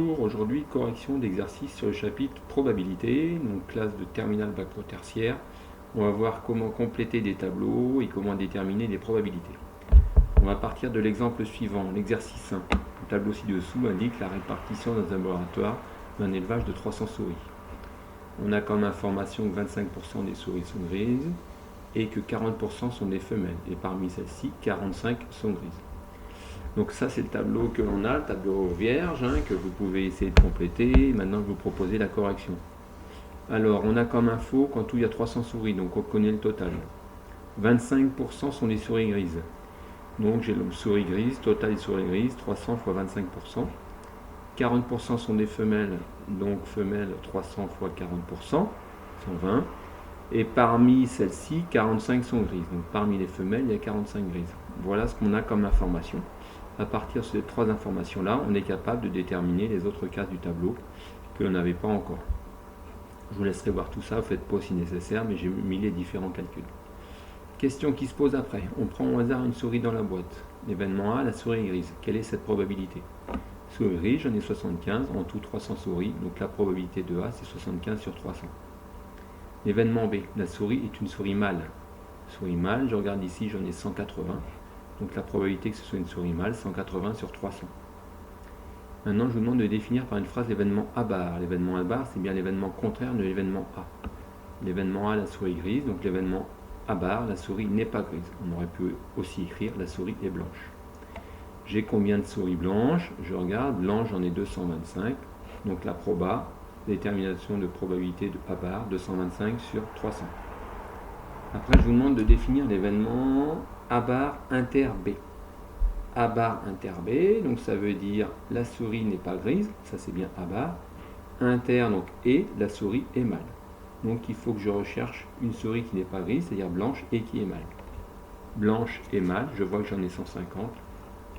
Aujourd'hui, correction d'exercice sur le chapitre probabilité, donc classe de terminale bac pro tertiaire. On va voir comment compléter des tableaux et comment déterminer les probabilités. On va partir de l'exemple suivant, l'exercice 1. Le tableau ci-dessous indique la répartition dans un laboratoire d'un élevage de 300 souris. On a comme information que 25% des souris sont grises et que 40% sont des femelles. Et parmi celles-ci, 45 sont grises. Donc ça c'est le tableau que l'on a, le tableau vierge, que vous pouvez essayer de compléter. Maintenant je vais vous proposer la correction. Alors on a comme info qu'en tout il y a 300 souris, donc on connaît le total. 25% sont des souris grises. Donc j'ai le souris grise, total des souris grises, 300 x 25%. 40% sont des femelles, donc femelles 300 x 40%, 120. Et parmi celles-ci, 45 sont grises. Donc parmi les femelles, il y a 45 grises. Voilà ce qu'on a comme information. À partir de ces trois informations-là, on est capable de déterminer les autres cases du tableau que l'on n'avait pas encore. Je vous laisserai voir tout ça, vous faites pas si nécessaire, mais j'ai mis les différents calculs. Question qui se pose après. On prend au hasard une souris dans la boîte. L'événement A, la souris grise. Quelle est cette probabilité? Souris grise, j'en ai 75, en tout 300 souris, donc la probabilité de A, c'est 75 sur 300. L'événement B, la souris est une souris mâle. Souris mâle, je regarde ici, j'en ai 180. Donc la probabilité que ce soit une souris mâle, 180 sur 300. Maintenant, je vous demande de définir par une phrase l'événement A bar. L'événement A bar, c'est bien l'événement contraire de l'événement A. L'événement A, la souris grise, donc l'événement A bar, la souris n'est pas grise. On aurait pu aussi écrire la souris est blanche. J'ai combien de souris blanches? Je regarde, blanche, j'en ai 225. Donc la proba, détermination de probabilité de A bar, 225 sur 300. Après, je vous demande de définir l'événement A bar inter B. A bar inter B, donc ça veut dire la souris n'est pas grise, ça c'est bien A bar. Inter, donc et, la souris est mâle. Donc il faut que je recherche une souris qui n'est pas grise, c'est-à-dire blanche et qui est mâle. Blanche et mâle, je vois que j'en ai 150.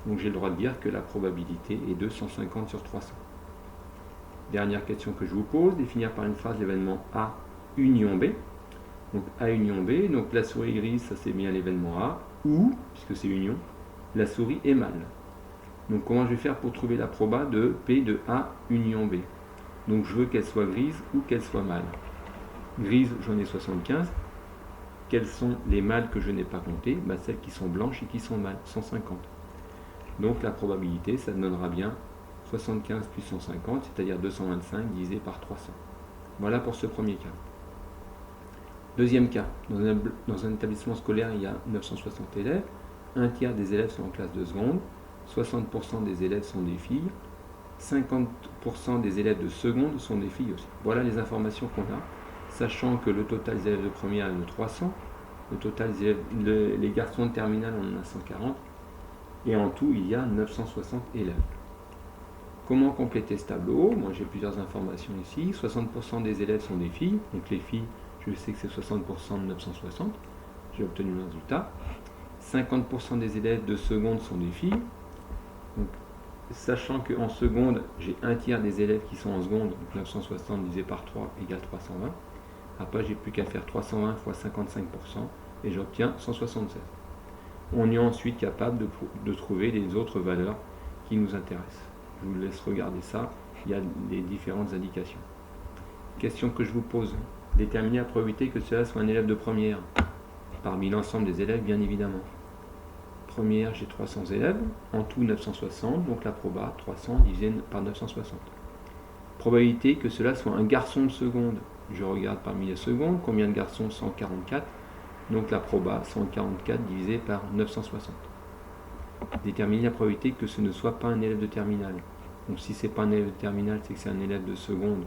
Donc j'ai le droit de dire que la probabilité est de 150 sur 300. Dernière question que je vous pose, définir par une phrase l'événement A union B. Donc A union B, donc la souris grise, ça c'est bien l'événement A, ou, puisque c'est union, la souris est mâle. Donc comment je vais faire pour trouver la proba de P de A union B? Donc je veux qu'elle soit grise ou qu'elle soit mâle. Grise, j'en ai 75. Quels sont les mâles que je n'ai pas comptés? Celles qui sont blanches et qui sont mâles, 150. Donc la probabilité, ça donnera bien 75 plus 150, c'est-à-dire 225 divisé par 300. Voilà pour ce premier cas. Deuxième cas, dans un établissement scolaire, il y a 960 élèves, un tiers des élèves sont en classe de seconde, 60% des élèves sont des filles, 50% des élèves de seconde sont des filles aussi. Voilà les informations qu'on a, sachant que le total des élèves de première est de 300, le total des élèves, les garçons de terminale, on en a 140, et en tout, il y a 960 élèves. Comment compléter ce tableau? Moi, j'ai plusieurs informations ici. 60% des élèves sont des filles, donc les filles, je sais que c'est 60% de 960, j'ai obtenu le résultat. 50% des élèves de seconde sont des filles, donc, sachant qu'en seconde, j'ai un tiers des élèves qui sont en seconde, donc 960 divisé par 3 égale 320. Après, j'ai plus qu'à faire 320 x 55% et j'obtiens 176. On est ensuite capable de trouver les autres valeurs qui nous intéressent. Je vous laisse regarder ça, il y a les différentes indications. Question que je vous pose, déterminer la probabilité que cela soit un élève de première, parmi l'ensemble des élèves bien évidemment. Première, j'ai 300 élèves, en tout 960, donc la proba 300 divisé par 960. Probabilité que cela soit un garçon de seconde, je regarde parmi les secondes, combien de garçons? 144, donc la proba 144 divisé par 960. Déterminer la probabilité que ce ne soit pas un élève de terminale. Donc si ce n'est pas un élève de terminale, c'est que c'est un élève de seconde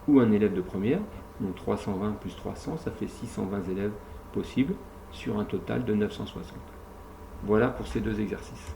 ou un élève de première. Donc 320 plus 300, ça fait 620 élèves possibles sur un total de 960. Voilà pour ces deux exercices.